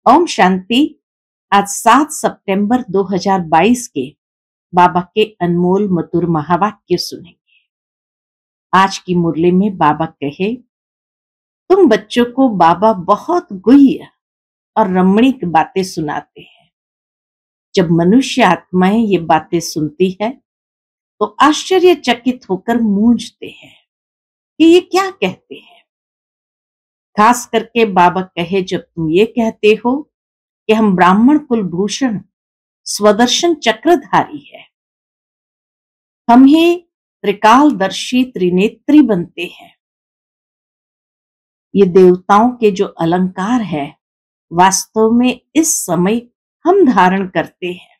ओम शांति। आज 7 सितंबर 2022 के बाबा के अनमोल मधुर महावाक्य सुनेंगे। आज की मुरली में बाबा कहे, तुम बच्चों को बाबा बहुत गुह्य और रमणीक बातें सुनाते हैं। जब मनुष्य आत्माएं ये बातें सुनती है तो आश्चर्यचकित होकर मूंझते हैं कि ये क्या कहते हैं। खास करके बाबा कहे, जब तुम ये कहते हो कि हम ब्राह्मण कुलभूषण स्वदर्शन चक्रधारी है, हम ही त्रिकालदर्शी त्रिनेत्री बनते हैं। ये देवताओं के जो अलंकार है वास्तव में इस समय हम धारण करते हैं।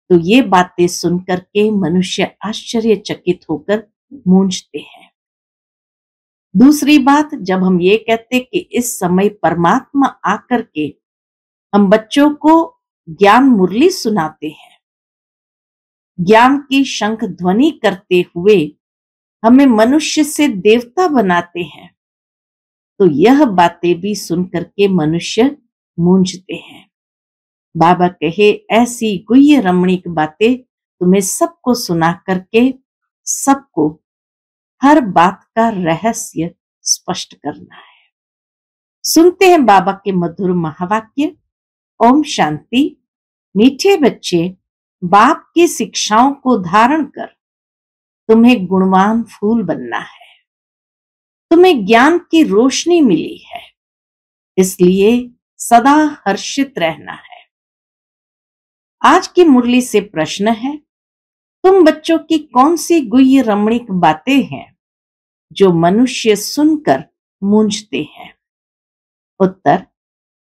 तो ये बातें सुनकर के मनुष्य आश्चर्यचकित होकर मूंझते हैं। दूसरी बात, जब हम ये कहते कि इस समय परमात्मा आकर के हम बच्चों को ज्ञान मुरली सुनाते हैं, ज्ञान की शंख ध्वनि करते हुए हमें मनुष्य से देवता बनाते हैं, तो यह बातें भी सुनकर के मनुष्य मूंझते हैं। बाबा कहे, ऐसी गुह्य रमणीक बातें तुम्हें सबको सुना करके सबको हर बात का रहस्य स्पष्ट करना है। सुनते हैं बाबा के मधुर महावाक्य। ओम शांति। मीठे बच्चे, बाप की शिक्षाओं को धारण कर तुम्हें गुणवान फूल बनना है। तुम्हें ज्ञान की रोशनी मिली है, इसलिए सदा हर्षित रहना है। आज की मुरली से प्रश्न है, तुम बच्चों की कौन सी गुह्य रमणीक बातें हैं जो मनुष्य सुनकर मूंझते हैं? उत्तर,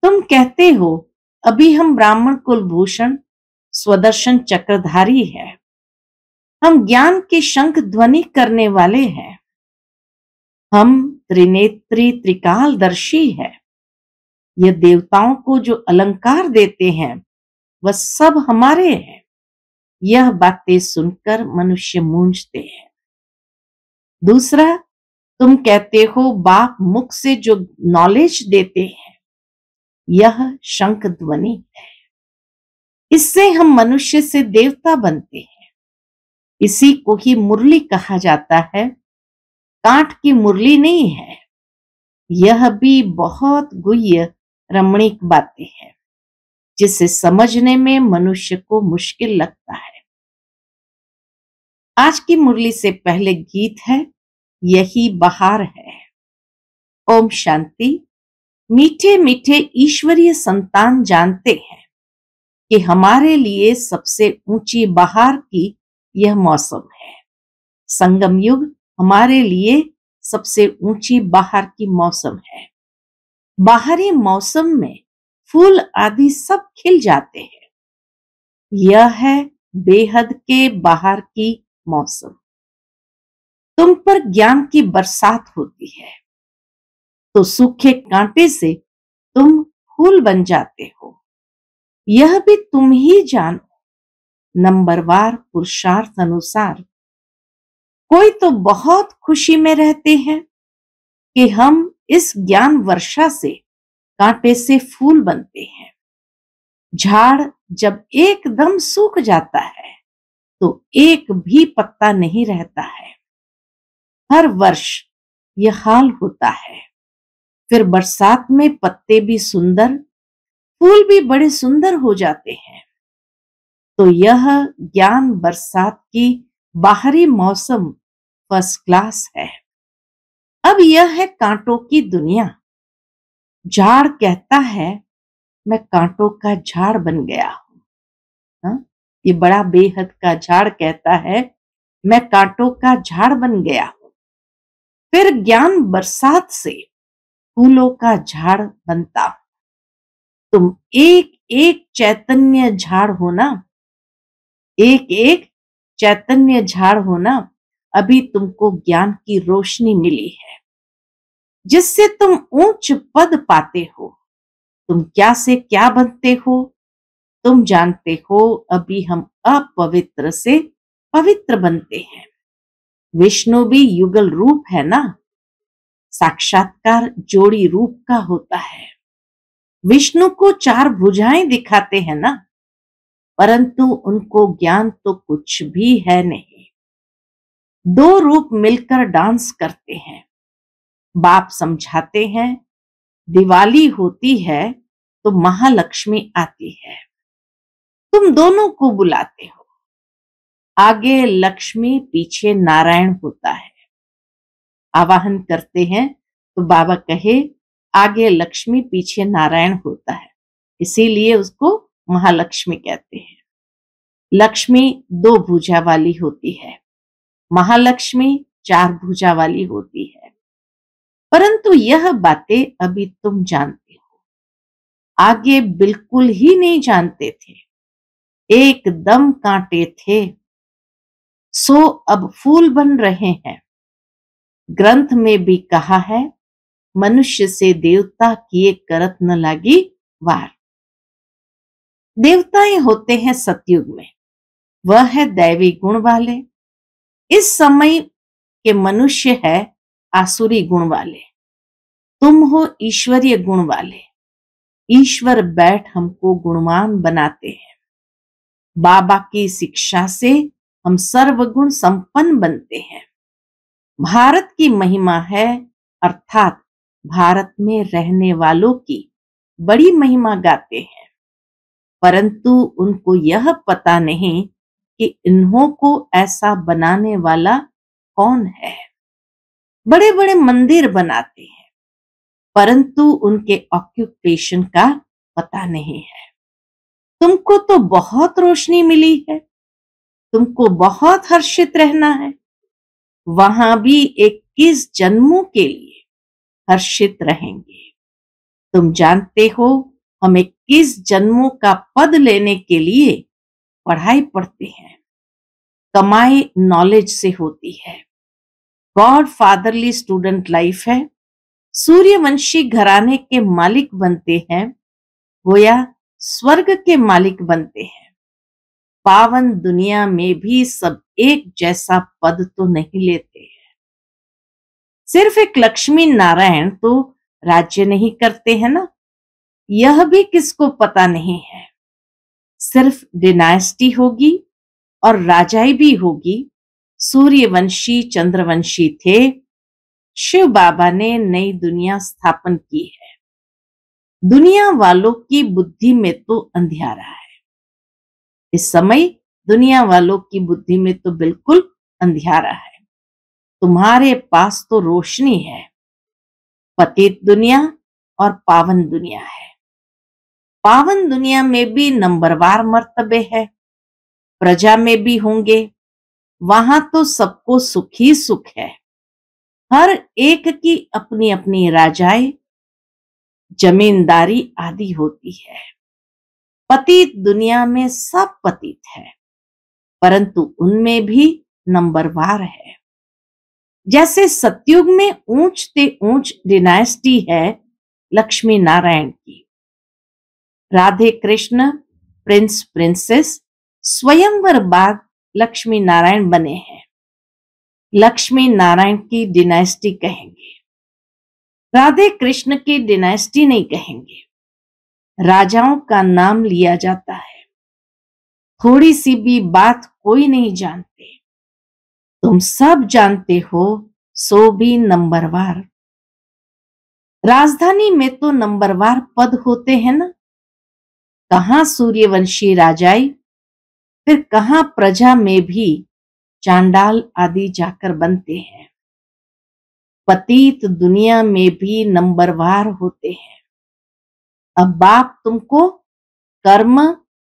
तुम कहते हो अभी हम ब्राह्मण कुलभूषण स्वदर्शन चक्रधारी है, हम ज्ञान की शंख ध्वनि करने वाले हैं, हम त्रिनेत्री त्रिकालदर्शी है। ये देवताओं को जो अलंकार देते हैं वह सब हमारे हैं। यह बातें सुनकर मनुष्य मूंझते हैं। दूसरा, तुम कहते हो बाप मुख से जो नॉलेज देते हैं यह शंख ध्वनि है, इससे हम मनुष्य से देवता बनते हैं। इसी को ही मुरली कहा जाता है, कांट की मुरली नहीं है। यह भी बहुत गुह्य रमणीक बातें हैं जिसे समझने में मनुष्य को मुश्किल लगता है। आज की मुरली से पहले गीत है, यही बहार है। ओम शांति। मीठे मीठे ईश्वरीय संतान जानते हैं कि हमारे लिए सबसे ऊंची बहार की यह मौसम है। संगम युग हमारे लिए सबसे ऊंची बहार की मौसम है। बाहरी मौसम में फूल आदि सब खिल जाते हैं। यह है बेहद के बाहर की मौसम। तुम पर ज्ञान की बरसात होती है तो सूखे कांटे से तुम फूल बन जाते हो। यह भी तुम ही जानो, नंबरवार पुरुषार्थ अनुसार। कोई तो बहुत खुशी में रहते हैं कि हम इस ज्ञान वर्षा से कांटे से फूल बनते हैं। झाड़ जब एकदम सूख जाता है तो एक भी पत्ता नहीं रहता है। हर वर्ष यह हाल होता है। फिर बरसात में पत्ते भी सुंदर, फूल भी बड़े सुंदर हो जाते हैं। तो यह ज्ञान बरसात की बाहरी मौसम फर्स्ट क्लास है। अब यह है कांटों की दुनिया। झाड़ कहता है, मैं कांटों का झाड़ बन गया हूं। हाँ? ये बड़ा बेहद का झाड़ कहता है, मैं कांटों का झाड़ बन गया हूं। फिर ज्ञान बरसात से फूलों का झाड़ बनता हूं। तुम एक एक चैतन्य झाड़ हो ना, एक एक चैतन्य झाड़ हो ना। अभी तुमको ज्ञान की रोशनी मिली है जिससे तुम ऊंच पद पाते हो। तुम क्या से क्या बनते हो तुम जानते हो। अभी हम अपवित्र से पवित्र बनते हैं। विष्णु भी युगल रूप है ना, साक्षात्कार जोड़ी रूप का होता है। विष्णु को चार भुजाएं दिखाते हैं ना, परंतु उनको ज्ञान तो कुछ भी है नहीं। दो रूप मिलकर डांस करते हैं। बाप समझाते हैं, दिवाली होती है तो महालक्ष्मी आती है। तुम दोनों को बुलाते हो। आगे लक्ष्मी, पीछे नारायण होता है। आवाहन करते हैं तो बाबा कहे, आगे लक्ष्मी पीछे नारायण होता है, इसीलिए उसको महालक्ष्मी कहते हैं। लक्ष्मी दो भुजा वाली होती है, महालक्ष्मी चार भुजा वाली होती है। परंतु यह बातें अभी तुम जानते हो, आगे बिल्कुल ही नहीं जानते थे। एकदम कांटे थे, सो अब फूल बन रहे हैं। ग्रंथ में भी कहा है, मनुष्य से देवता किए करत न लागी वार। देवताएं होते हैं सतयुग में, वह है दैवी गुण वाले। इस समय के मनुष्य है आसुरी गुण वाले। तुम हो ईश्वरीय गुण वाले। ईश्वर बैठ हमको गुणवान बनाते हैं। बाबा की शिक्षा से हम सर्वगुण संपन्न बनते हैं। भारत की महिमा है, अर्थात भारत में रहने वालों की बड़ी महिमा गाते हैं। परंतु उनको यह पता नहीं कि इन्हों को ऐसा बनाने वाला कौन है। बड़े बड़े मंदिर बनाते हैं, परंतु उनके ऑक्यूपेशन का पता नहीं है। तुमको तो बहुत रोशनी मिली है, तुमको बहुत हर्षित रहना है। वहां भी 21 जन्मों के लिए हर्षित रहेंगे। तुम जानते हो, हम 21 जन्मों का पद लेने के लिए पढ़ाई पढ़ते हैं। कमाई नॉलेज से होती है। गॉड फादरली स्टूडेंट लाइफ है। सूर्यवंशी घराने के मालिक बनते हैं, गोया स्वर्ग के मालिक बनते हैं। पावन दुनिया में भी सब एक जैसा पद तो नहीं लेते हैं। सिर्फ एक लक्ष्मी नारायण तो राज्य नहीं करते हैं ना, यह भी किसको पता नहीं है। सिर्फ डिनाइस्टी होगी और राजाई भी होगी। सूर्यवंशी चंद्रवंशी थे। शिव बाबा ने नई दुनिया स्थापन की है। दुनिया वालों की बुद्धि में तो अंधियारा है। इस समय दुनिया वालों की बुद्धि में तो बिल्कुल अंधियारा है। तुम्हारे पास तो रोशनी है। पतित दुनिया और पावन दुनिया है। पावन दुनिया में भी नंबरवार मर्तबे है, प्रजा में भी होंगे। वहां तो सबको सुख ही सुख है। हर एक की अपनी अपनी राजाएं, जमींदारी आदि होती है। पतित दुनिया में सब पतित है, परंतु उनमें भी नंबरवार है। जैसे सतयुग में ऊंच से ऊंच डिनाइस्टी है लक्ष्मी नारायण की। राधे कृष्ण प्रिंस प्रिंसेस स्वयंवर बाद लक्ष्मी नारायण बने हैं। लक्ष्मी नारायण की डिनाइस्टी कहेंगे, राधे कृष्ण की डिनाइस्टी नहीं कहेंगे। राजाओं का नाम लिया जाता है। थोड़ी सी भी बात कोई नहीं जानते। तुम सब जानते हो, सो भी नंबरवार। राजधानी में तो नंबरवार पद होते हैं ना। कहां सूर्यवंशी राजाई, फिर कहां प्रजा में भी चांडाल आदि जाकर बनते हैं। पतित दुनिया में भी नंबरवार होते हैं। अब बाप तुमको कर्म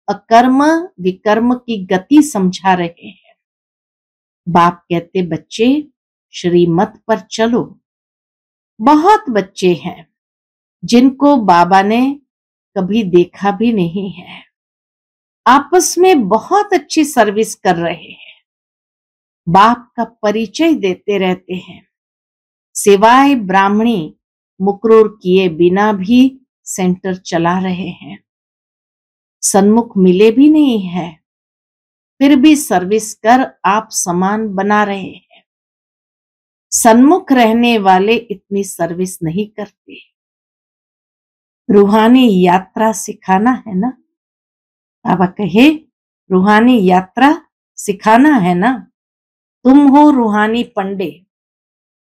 अकर्म विकर्म की गति समझा रहे हैं। बाप कहते, बच्चे श्रीमत पर चलो। बहुत बच्चे हैं जिनको बाबा ने कभी देखा भी नहीं है, आपस में बहुत अच्छी सर्विस कर रहे हैं। बाप का परिचय देते रहते हैं। सिवाय ब्राह्मणी मुकरूर किए बिना भी सेंटर चला रहे हैं। सन्मुख मिले भी नहीं है, फिर भी सर्विस कर आप समान बना रहे हैं। सन्मुख रहने वाले इतनी सर्विस नहीं करते। रूहानी यात्रा सिखाना है ना। बाबा कहे, रूहानी यात्रा सिखाना है ना। तुम हो रूहानी पंडे,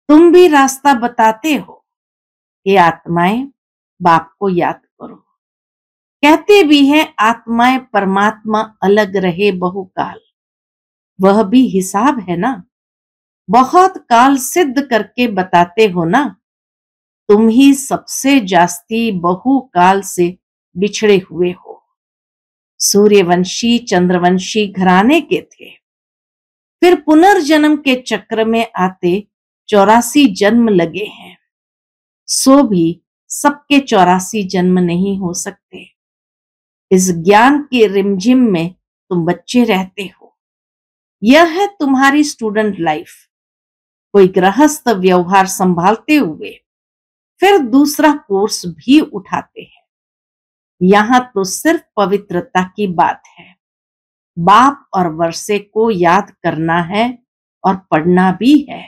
तुम भी रास्ता बताते हो कि आत्माएं बाप को याद करो। कहते भी हैं आत्माएं परमात्मा अलग रहे बहुकाल, वह भी हिसाब है ना। बहुत काल सिद्ध करके बताते हो ना। तुम ही सबसे जास्ती बहुकाल से बिछड़े हुए हो। सूर्यवंशी चंद्रवंशी घराने के थे, फिर पुनर्जन्म के चक्र में आते 84 जन्म लगे हैं। सो भी सबके 84 जन्म नहीं हो सकते। इस ज्ञान के रिमझिम में तुम बच्चे रहते हो। यह है तुम्हारी स्टूडेंट लाइफ। कोई गृहस्थ व्यवहार संभालते हुए फिर दूसरा कोर्स भी उठाते हैं। यहां तो सिर्फ पवित्रता की बात है। बाप और वर्षे को याद करना है और पढ़ना भी है।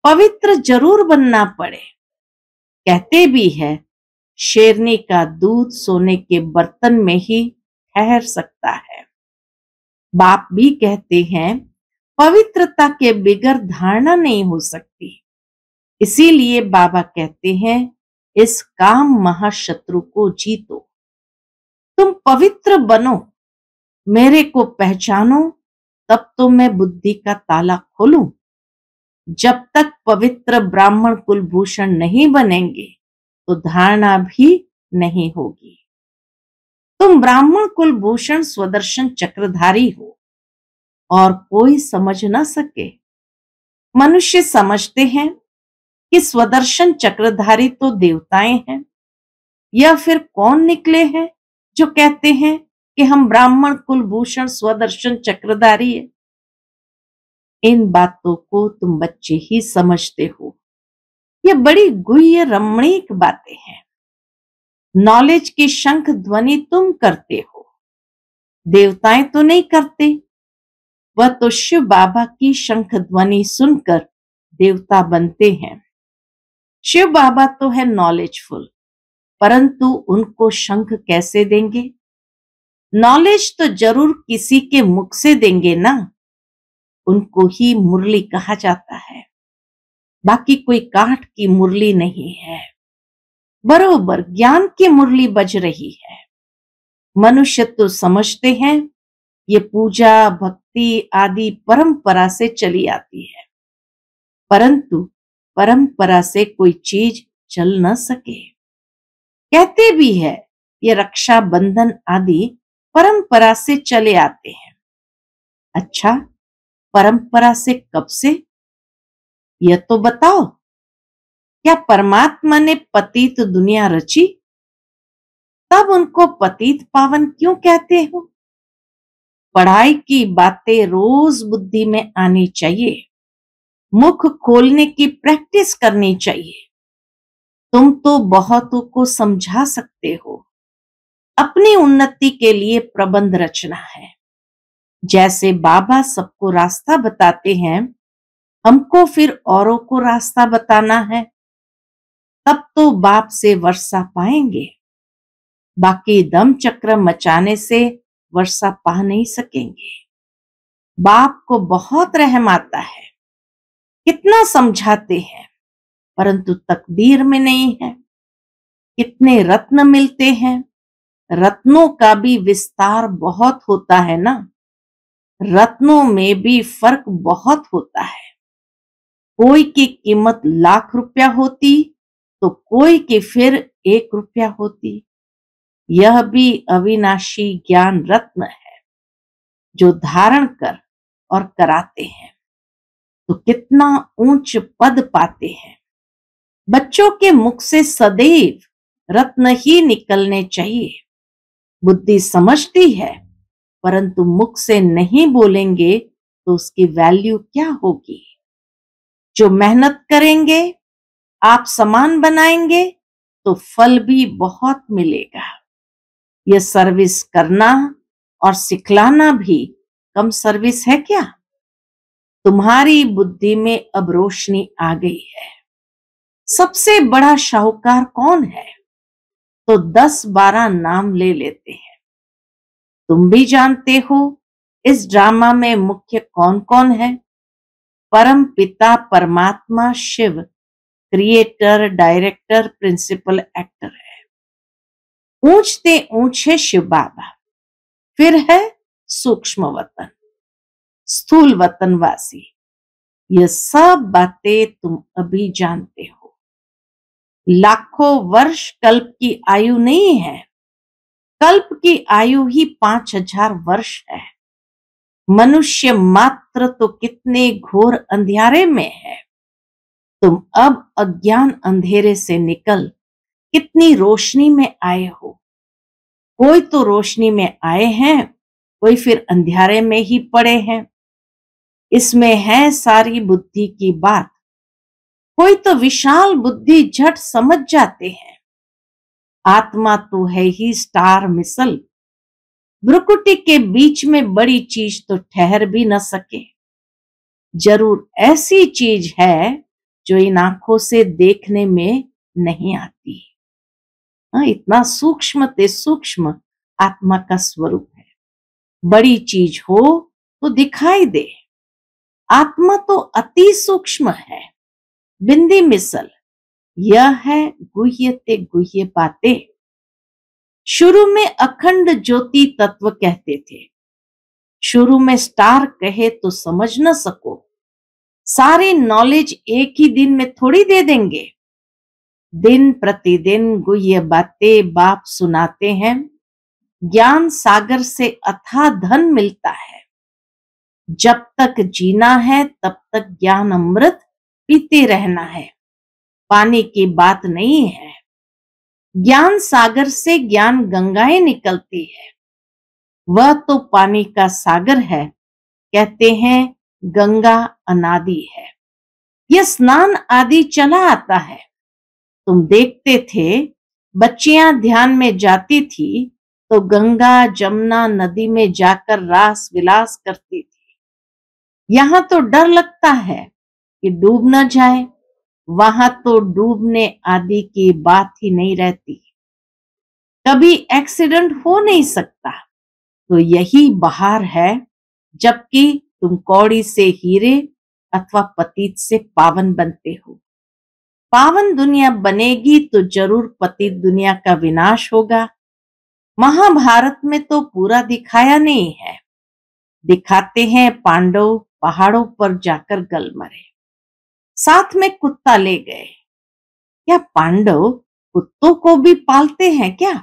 पवित्र जरूर बनना पड़े। कहते भी है शेरनी का दूध सोने के बर्तन में ही ठहर सकता है। बाप भी कहते हैं पवित्रता के बिगर धारणा नहीं हो सकती। इसीलिए बाबा कहते हैं इस काम महाशत्रु को जीतो। तुम पवित्र बनो, मेरे को पहचानो, तब तो मैं बुद्धि का ताला खोलूं। जब तक पवित्र ब्राह्मण कुलभूषण नहीं बनेंगे तो धारणा भी नहीं होगी। तुम ब्राह्मण कुलभूषण स्वदर्शन चक्रधारी हो और कोई समझ न सके। मनुष्य समझते हैं कि स्वदर्शन चक्रधारी तो देवताएं हैं, या फिर कौन निकले हैं जो कहते हैं कि हम ब्राह्मण कुलभूषण स्वदर्शन चक्रधारी है। इन बातों को तुम बच्चे ही समझते हो। ये बड़ी गुह्य रमणीक बातें हैं। नॉलेज की शंख ध्वनि तुम करते हो, देवताएं तो नहीं करते। वह तो शिव बाबा की शंख ध्वनि सुनकर देवता बनते हैं। शिव बाबा तो है नॉलेजफुल, परंतु उनको शंख कैसे देंगे? नॉलेज तो जरूर किसी के मुख से देंगे ना। उनको ही मुरली कहा जाता है, बाकी कोई काठ की मुरली नहीं है। बरोबर ज्ञान की मुरली बज रही है। मनुष्य तो समझते हैं ये पूजा भक्ति आदि परंपरा से चली आती है, परंतु परंपरा से कोई चीज चल न सके। कहते भी है ये रक्षा बंधन आदि परंपरा से चले आते हैं। अच्छा, परंपरा से कब से? यह तो बताओ। क्या परमात्मा ने पतित दुनिया रची, तब उनको पतित पावन क्यों कहते हो? पढ़ाई की बातें रोज बुद्धि में आनी चाहिए। मुख खोलने की प्रैक्टिस करनी चाहिए। तुम तो बहुतों को समझा सकते हो। अपनी उन्नति के लिए प्रबंध रचना है। जैसे बाबा सबको रास्ता बताते हैं, हमको फिर औरों को रास्ता बताना है। तब तो बाप से वर्षा पाएंगे। बाकी दम चक्र मचाने से वर्षा पा नहीं सकेंगे। बाप को बहुत रहम आता है। कितना समझाते हैं, परंतु तकदीर में नहीं है। कितने रत्न मिलते हैं, रत्नों का भी विस्तार बहुत होता है ना। रत्नों में भी फर्क बहुत होता है। कोई की कीमत ₹1,00,000 होती तो कोई की फिर ₹1 होती। यह भी अविनाशी ज्ञान रत्न है जो धारण कर और कराते हैं तो कितना ऊंच पद पाते हैं। बच्चों के मुख से सदैव रत्न ही निकलने चाहिए। बुद्धि समझती है, परंतु मुख से नहीं बोलेंगे तो उसकी वैल्यू क्या होगी? जो मेहनत करेंगे, आप समान बनाएंगे तो फल भी बहुत मिलेगा। यह सर्विस करना और सिखलाना भी कम सर्विस है क्या? तुम्हारी बुद्धि में अब रोशनी आ गई है। सबसे बड़ा शाहूकार कौन है? तो 10-12 नाम ले लेते हैं। तुम भी जानते हो इस ड्रामा में मुख्य कौन कौन है? परम पिता परमात्मा Shiva creator, director, principal actor है। ऊंचते ऊंचे शिव बाबा। फिर है सूक्ष्म वतन, स्थूल वतनवासी। ये सब बातें तुम अभी जानते हो। लाखों वर्ष कल्प की आयु नहीं है, कल्प की आयु ही 5000 वर्ष है। मनुष्य मात्र तो कितने घोर अंधियारे में है। तुम अब अज्ञान अंधेरे से निकल कितनी रोशनी में आए हो। कोई तो रोशनी में आए हैं, कोई फिर अंधियारे में ही पड़े हैं। इसमें है सारी बुद्धि की बात। कोई तो विशाल बुद्धि झट समझ जाते हैं। आत्मा तो है ही स्टार मिसल। भ्रुकुटी के बीच में बड़ी चीज तो ठहर भी न सके। जरूर ऐसी चीज है जो इन आंखों से देखने में नहीं आती। इतना सूक्ष्म ते सूक्ष्म आत्मा का स्वरूप है। बड़ी चीज हो तो दिखाई दे। आत्मा तो अति सूक्ष्म है, बिंदी मिसल। यह है गुह्य ते गुह्य बातें। शुरू में अखंड ज्योति तत्व कहते थे। शुरू में स्टार कहे तो समझ न सको। सारी नॉलेज एक ही दिन में थोड़ी दे देंगे। दिन प्रतिदिन गुह्य बातें बाप सुनाते हैं। ज्ञान सागर से अथाह धन मिलता है। जब तक जीना है तब तक ज्ञान अमृत पीते रहना है। पानी की बात नहीं है। ज्ञान सागर से ज्ञान गंगाएं निकलती है। वह तो पानी का सागर है। कहते हैं गंगा अनादि है। यह स्नान आदि चला आता है। तुम देखते थे बच्चियां ध्यान में जाती थी तो गंगा जमुना नदी में जाकर रास विलास करती थी। यहां तो डर लगता है कि डूब न जाए। वहां तो डूबने आदि की बात ही नहीं रहती। कभी एक्सीडेंट हो नहीं सकता। तो यही बहार है। जबकि तुम कौड़ी से हीरे अथवा पतित से पावन बनते हो। पावन दुनिया बनेगी तो जरूर पतित दुनिया का विनाश होगा। महाभारत में तो पूरा दिखाया नहीं है। दिखाते हैं पांडव पहाड़ों पर जाकर गल मरे, साथ में कुत्ता ले गए। क्या पांडव कुत्तों को भी पालते हैं क्या?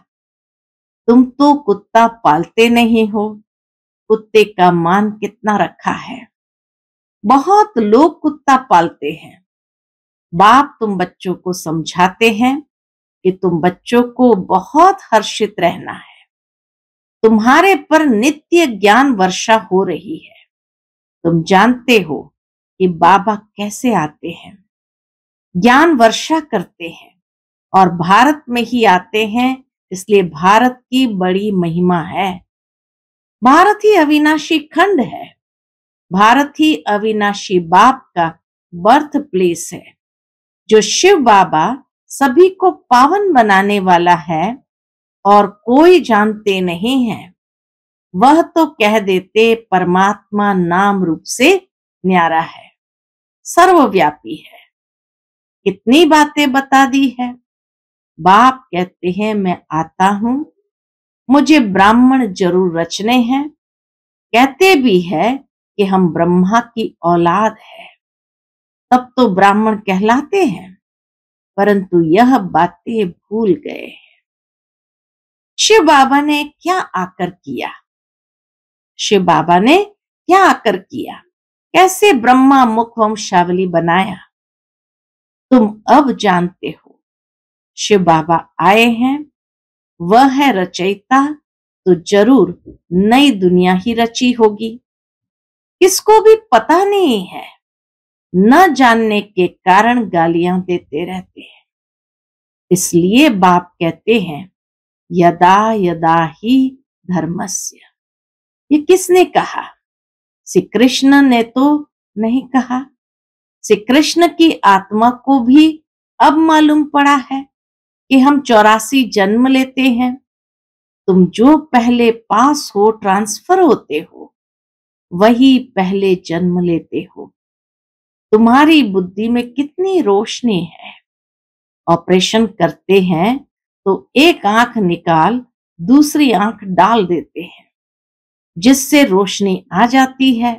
तुम तो कुत्ता पालते नहीं हो। कुत्ते का मान कितना रखा है। बहुत लोग कुत्ता पालते हैं। बाप तुम बच्चों को समझाते हैं कि तुम बच्चों को बहुत हर्षित रहना है। तुम्हारे पर नित्य ज्ञान वर्षा हो रही है। तुम जानते हो कि बाबा कैसे आते हैं, ज्ञान वर्षा करते हैं और भारत में ही आते हैं। इसलिए भारत की बड़ी महिमा है। भारत ही अविनाशी खंड है। भारत ही अविनाशी बाप का बर्थ प्लेस है। जो शिव बाबा सभी को पावन बनाने वाला है और कोई जानते नहीं है। वह तो कह देते परमात्मा नाम रूप से न्यारा है, सर्वव्यापी है। कितनी बातें बता दी है। बाप कहते हैं मैं आता हूं, मुझे ब्राह्मण जरूर रचने हैं। कहते भी है कि हम ब्रह्मा की औलाद है। तब तो ब्राह्मण कहलाते हैं, परंतु यह बातें भूल गए हैं। शिव बाबा ने क्या आकर किया? शिव बाबा ने क्या आकर किया? कैसे ब्रह्मा मुख वंशावली बनाया? तुम अब जानते हो। शिव बाबा आए हैं, वह है रचयिता, तो जरूर नई दुनिया ही रची होगी। किसको भी पता नहीं है। न जानने के कारण गालियां देते रहते हैं। इसलिए बाप कहते हैं यदा यदा ही धर्मस्य। ये किसने कहा? श्री कृष्ण ने तो नहीं कहा। श्री कृष्ण की आत्मा को भी अब मालूम पड़ा है कि हम 84 जन्म लेते हैं। तुम जो पहले पास हो, ट्रांसफर होते हो, वही पहले जन्म लेते हो। तुम्हारी बुद्धि में कितनी रोशनी है। ऑपरेशन करते हैं तो एक आंख निकाल दूसरी आंख डाल देते हैं, जिससे रोशनी आ जाती है।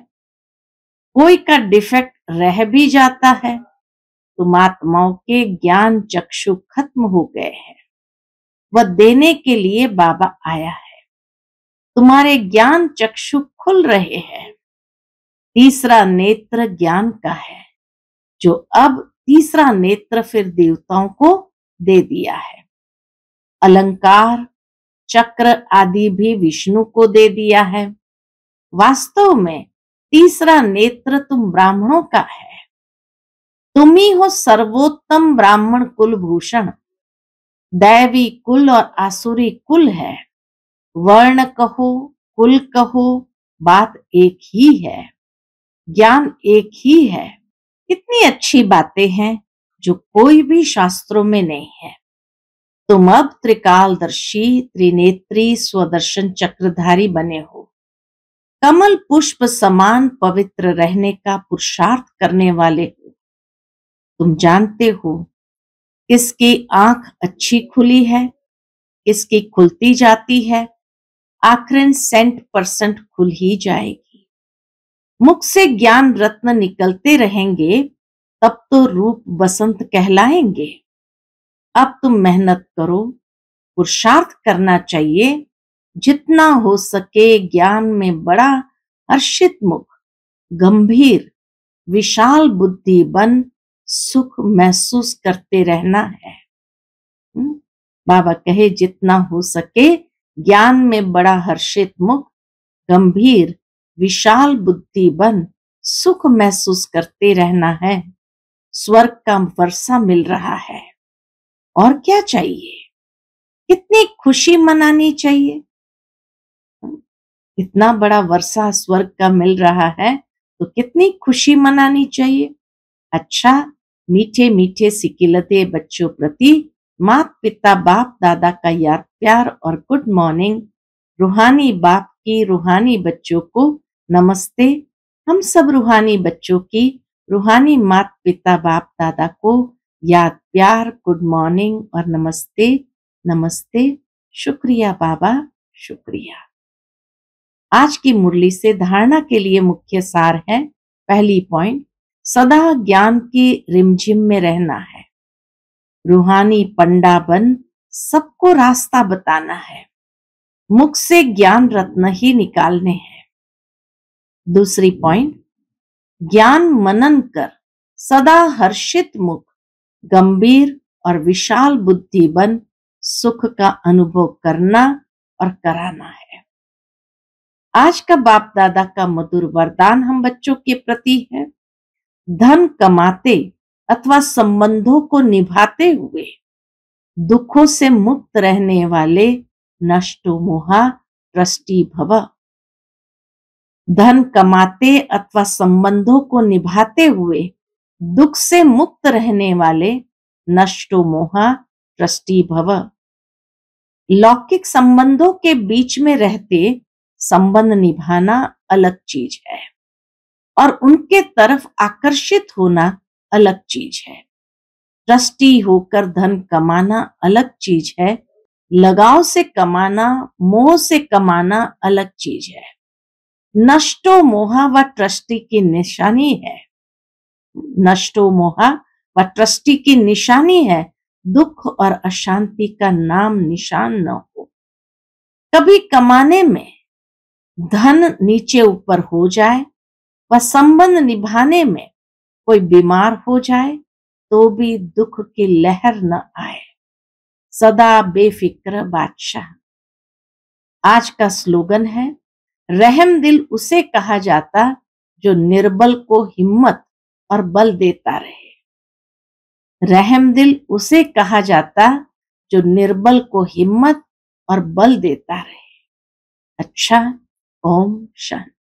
कोई का डिफेक्ट रह भी जाता है। तुम आत्माओं के ज्ञान चक्षु खत्म हो गए हैं। वह देने के लिए बाबा आया है। तुम्हारे ज्ञान चक्षु खुल रहे हैं। तीसरा नेत्र ज्ञान का है, जो अब तीसरा नेत्र फिर देवताओं को दे दिया है। अलंकार, चक्र आदि भी विष्णु को दे दिया है। वास्तव में तीसरा नेत्र तुम ब्राह्मणों का है। तुम ही हो सर्वोत्तम ब्राह्मण कुलभूषण। दैवी कुल और आसुरी कुल है। वर्ण कहो, कुल कहो, बात एक ही है। ज्ञान एक ही है। कितनी अच्छी बातें हैं जो कोई भी शास्त्रों में नहीं है। तुम अब त्रिकालदर्शी, त्रिनेत्री, स्वदर्शन चक्रधारी बने हो। कमल पुष्प समान पवित्र रहने का पुरुषार्थ करने वाले हो। तुम जानते हो किसकी आंख अच्छी खुली है, किसकी खुलती जाती है। आखिर 100% खुल ही जाएगी। मुख से ज्ञान रत्न निकलते रहेंगे, तब तो रूप बसंत कहलाएंगे। अब तुम मेहनत करो, पुरुषार्थ करना चाहिए। जितना हो सके ज्ञान में बड़ा हर्षित मुख, गंभीर विशाल बुद्धि बन सुख महसूस करते रहना है। बाबा कहे जितना हो सके ज्ञान में बड़ा हर्षित मुख, गंभीर विशाल बुद्धि बन सुख महसूस करते रहना है। स्वर्ग का वर्षा मिल रहा है, और क्या चाहिए। कितनी खुशी मनानी चाहिए। इतना बड़ा वर्षा स्वर्ग का मिल रहा है तो कितनी खुशी मनानी चाहिए। अच्छा, मीठे मीठे सिकिलते बच्चों प्रति माता पिता बाप दादा का याद प्यार और गुड मॉर्निंग। रूहानी बाप की रूहानी बच्चों को नमस्ते। हम सब रूहानी बच्चों की रूहानी माता पिता बाप दादा को याद प्यार, गुड मॉर्निंग और नमस्ते। नमस्ते। शुक्रिया बाबा, शुक्रिया। आज की मुरली से धारणा के लिए मुख्य सार है। पहली पॉइंट, सदा ज्ञान की रिमझिम में रहना है। रूहानी पंडा बन सबको रास्ता बताना है। मुख से ज्ञान रत्न ही निकालने हैं। दूसरी पॉइंट, ज्ञान मनन कर सदा हर्षित मुख, गंभीर और विशाल बुद्धि बन सुख का अनुभव करना और कराना है। आज का बाप दादा का मधुर वरदान हम बच्चों के प्रति है। धन कमाते अथवा संबंधों को निभाते हुए दुखों से मुक्त रहने वाले नष्टो मोहा ट्रस्टी भव। धन कमाते अथवा संबंधों को निभाते हुए दुख से मुक्त रहने वाले नष्टो मोहा ट्रस्टी भव। लौकिक संबंधों के बीच में रहते संबंध निभाना अलग चीज है, और उनके तरफ आकर्षित होना अलग चीज है। ट्रस्टी होकर धन कमाना अलग चीज है। लगाव से कमाना, मोह से कमाना अलग चीज है। नष्टो मोहा व ट्रस्टी की निशानी है। नष्टो मोहा व ट्रस्टी की निशानी है। दुख और अशांति का नाम निशान न हो। कभी कमाने में धन नीचे ऊपर हो जाए व संबंध निभाने में कोई बीमार हो जाए तो भी दुख की लहर न आए। सदा बेफिक्र बादशाह। आज का स्लोगन है, रहम दिल उसे कहा जाता जो निर्बल को हिम्मत और बल देता रहे। रहम दिल उसे कहा जाता जो निर्बल को हिम्मत और बल देता रहे। अच्छा, ओम शांति।